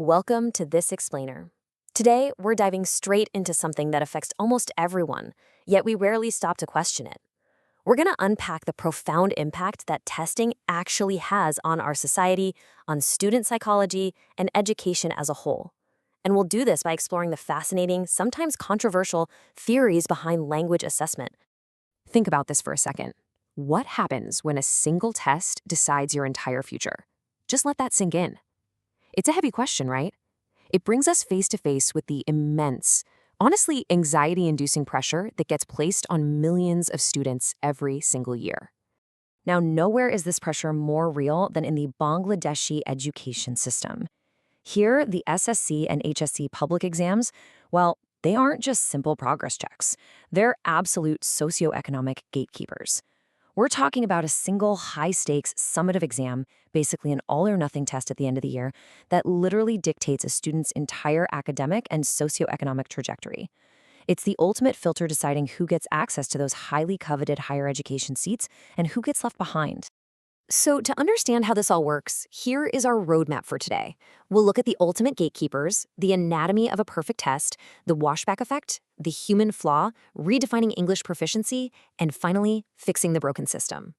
Welcome to This Explainer. Today, we're diving straight into something that affects almost everyone, yet we rarely stop to question it. We're going to unpack the profound impact that testing actually has on our society, on student psychology, and education as a whole. And we'll do this by exploring the fascinating, sometimes controversial, theories behind language assessment. Think about this for a second. What happens when a single test decides your entire future? Just let that sink in. It's a heavy question, right? It brings us face to face with the immense, honestly anxiety-inducing pressure that gets placed on millions of students every single year. Now, nowhere is this pressure more real than in the Bangladeshi education system. Here, the SSC and HSC public exams, well, they aren't just simple progress checks. They're absolute socioeconomic gatekeepers. We're talking about a single high-stakes summative exam, basically an all-or-nothing test at the end of the year, that literally dictates a student's entire academic and socioeconomic trajectory. It's the ultimate filter deciding who gets access to those highly coveted higher education seats and who gets left behind. So to understand how this all works, here is our roadmap for today. We'll look at the ultimate gatekeepers, the anatomy of a perfect test, the washback effect, the human flaw, redefining English proficiency, and finally, fixing the broken system.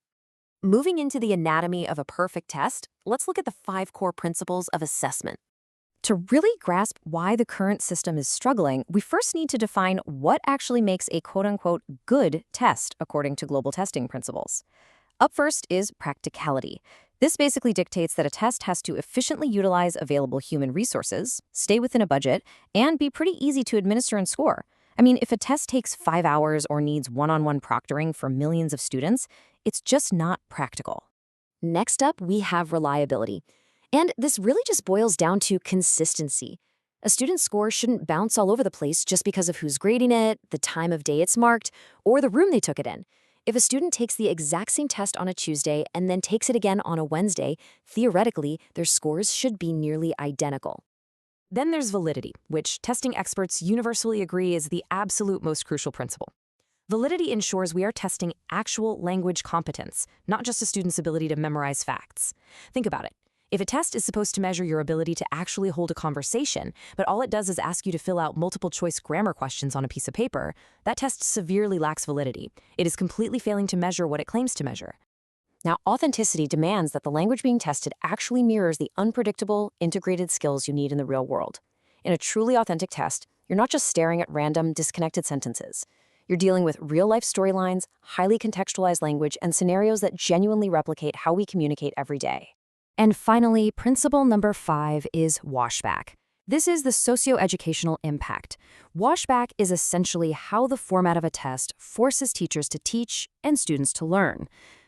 Moving into the anatomy of a perfect test, let's look at the 5 core principles of assessment. To really grasp why the current system is struggling, we first need to define what actually makes a quote-unquote good test according to global testing principles. Up first is practicality. This basically dictates that a test has to efficiently utilize available human resources, stay within a budget, and be pretty easy to administer and score. I mean, if a test takes 5 hours or needs one-on-one proctoring for millions of students, it's just not practical. Next up, we have reliability. And this really just boils down to consistency. A student's score shouldn't bounce all over the place just because of who's grading it, the time of day it's marked, or the room they took it in. If a student takes the exact same test on a Tuesday and then takes it again on a Wednesday, theoretically, their scores should be nearly identical. Then there's validity, which testing experts universally agree is the absolute most crucial principle. Validity ensures we are testing actual language competence, not just a student's ability to memorize facts. Think about it. If a test is supposed to measure your ability to actually hold a conversation, but all it does is ask you to fill out multiple-choice grammar questions on a piece of paper, that test severely lacks validity. It is completely failing to measure what it claims to measure. Now, authenticity demands that the language being tested actually mirrors the unpredictable, integrated skills you need in the real world. In a truly authentic test, you're not just staring at random, disconnected sentences. You're dealing with real-life storylines, highly contextualized language, and scenarios that genuinely replicate how we communicate every day. And finally, principle number 5 is washback. This is the socioeducational impact. Washback is essentially how the format of a test forces teachers to teach and students to learn.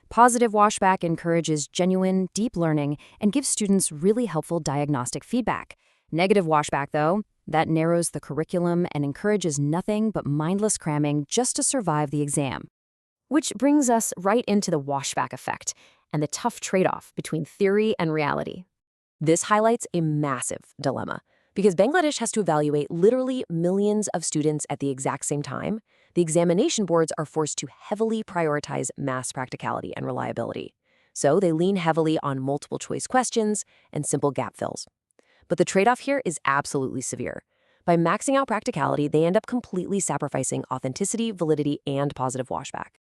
Positive washback encourages genuine, deep learning and gives students really helpful diagnostic feedback. Negative washback, though, that narrows the curriculum and encourages nothing but mindless cramming just to survive the exam. Which brings us right into the washback effect and the tough trade-off between theory and reality. This highlights a massive dilemma. Because Bangladesh has to evaluate literally millions of students at the exact same time, the examination boards are forced to heavily prioritize mass practicality and reliability. So they lean heavily on multiple-choice questions and simple gap fills. But the trade-off here is absolutely severe. By maxing out practicality, they end up completely sacrificing authenticity, validity, and positive washback.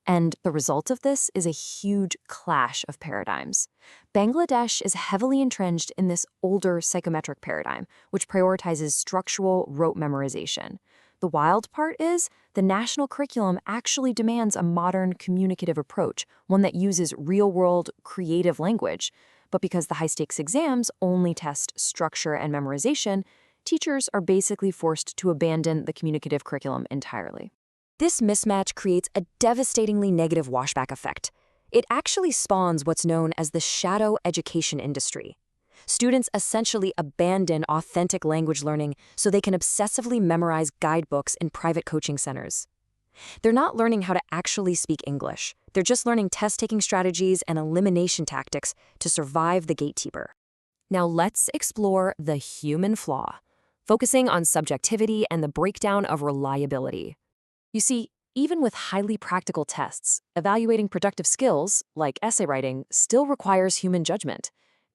And the result of this is a huge clash of paradigms. Bangladesh is heavily entrenched in this older psychometric paradigm, which prioritizes structural rote memorization. The wild part is the national curriculum actually demands a modern communicative approach, one that uses real-world, creative language. But because the high-stakes exams only test structure and memorization, teachers are basically forced to abandon the communicative curriculum entirely. This mismatch creates a devastatingly negative washback effect. It actually spawns what's known as the shadow education industry. Students essentially abandon authentic language learning so they can obsessively memorize guidebooks in private coaching centers. They're not learning how to actually speak English. They're just learning test-taking strategies and elimination tactics to survive the gatekeeper. Now let's explore the human flaw, focusing on subjectivity and the breakdown of reliability. You see, even with highly practical tests, evaluating productive skills, like essay writing, still requires human judgment.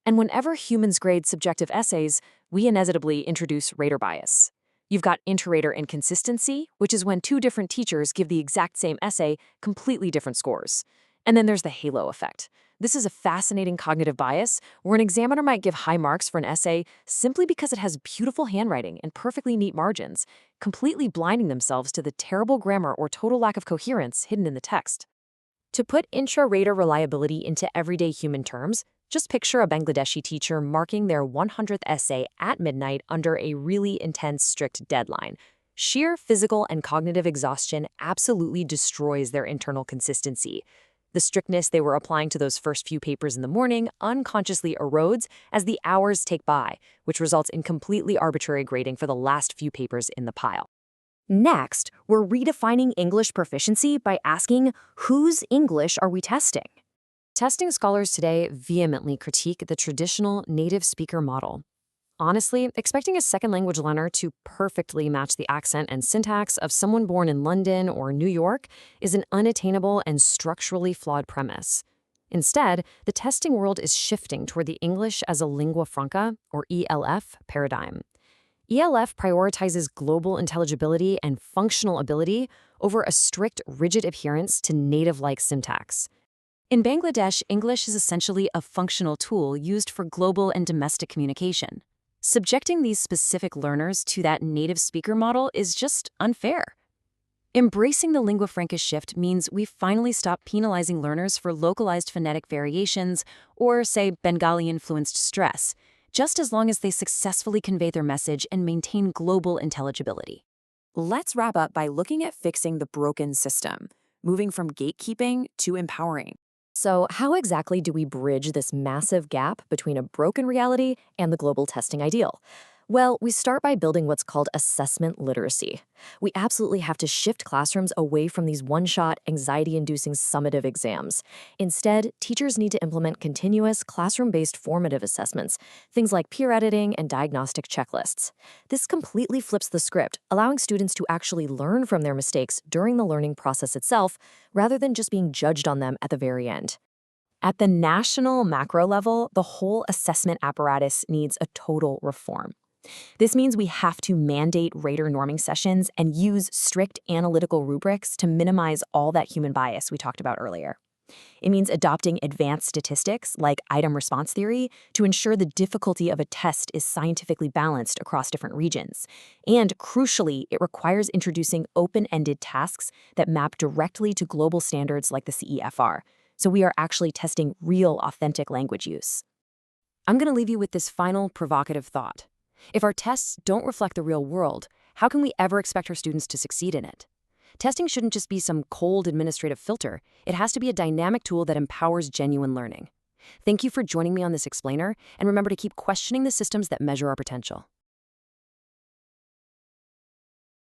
And whenever humans grade subjective essays, we inevitably introduce rater bias. You've got inter-rater inconsistency, which is when two different teachers give the exact same essay completely different scores. And then there's the halo effect. This is a fascinating cognitive bias where an examiner might give high marks for an essay simply because it has beautiful handwriting and perfectly neat margins, completely blinding themselves to the terrible grammar or total lack of coherence hidden in the text. To put intra-rater reliability into everyday human terms, just picture a Bangladeshi teacher marking their 100th essay at midnight under a really intense, strict deadline. Sheer physical and cognitive exhaustion absolutely destroys their internal consistency. The strictness they were applying to those first few papers in the morning unconsciously erodes as the hours take by, which results in completely arbitrary grading for the last few papers in the pile. Next, we're redefining English proficiency by asking, whose English are we testing? Testing scholars today vehemently critique the traditional native speaker model. Honestly, expecting a second language learner to perfectly match the accent and syntax of someone born in London or New York is an unattainable and structurally flawed premise. Instead, the testing world is shifting toward the English as a lingua franca, or ELF, paradigm. ELF prioritizes global intelligibility and functional ability over a strict, rigid adherence to native-like syntax. In Bangladesh, English is essentially a functional tool used for global and domestic communication. Subjecting these specific learners to that native speaker model is just unfair. Embracing the lingua franca shift means we finally stop penalizing learners for localized phonetic variations or, say, Bengali-influenced stress, just as long as they successfully convey their message and maintain global intelligibility. Let's wrap up by looking at fixing the broken system, moving from gatekeeping to empowering. So, how exactly do we bridge this massive gap between a broken reality and the global testing ideal? Well, we start by building what's called assessment literacy. We absolutely have to shift classrooms away from these one-shot, anxiety-inducing summative exams. Instead, teachers need to implement continuous, classroom-based formative assessments, things like peer editing and diagnostic checklists. This completely flips the script, allowing students to actually learn from their mistakes during the learning process itself, rather than just being judged on them at the very end. At the national macro level, the whole assessment apparatus needs a total reform. This means we have to mandate rater norming sessions and use strict analytical rubrics to minimize all that human bias we talked about earlier. It means adopting advanced statistics like item response theory to ensure the difficulty of a test is scientifically balanced across different regions. And crucially, it requires introducing open-ended tasks that map directly to global standards like the CEFR. So we are actually testing real, authentic language use. I'm going to leave you with this final provocative thought. If our tests don't reflect the real world, how can we ever expect our students to succeed in it? Testing shouldn't just be some cold administrative filter. It has to be a dynamic tool that empowers genuine learning. Thank you for joining me on this explainer, and remember to keep questioning the systems that measure our potential.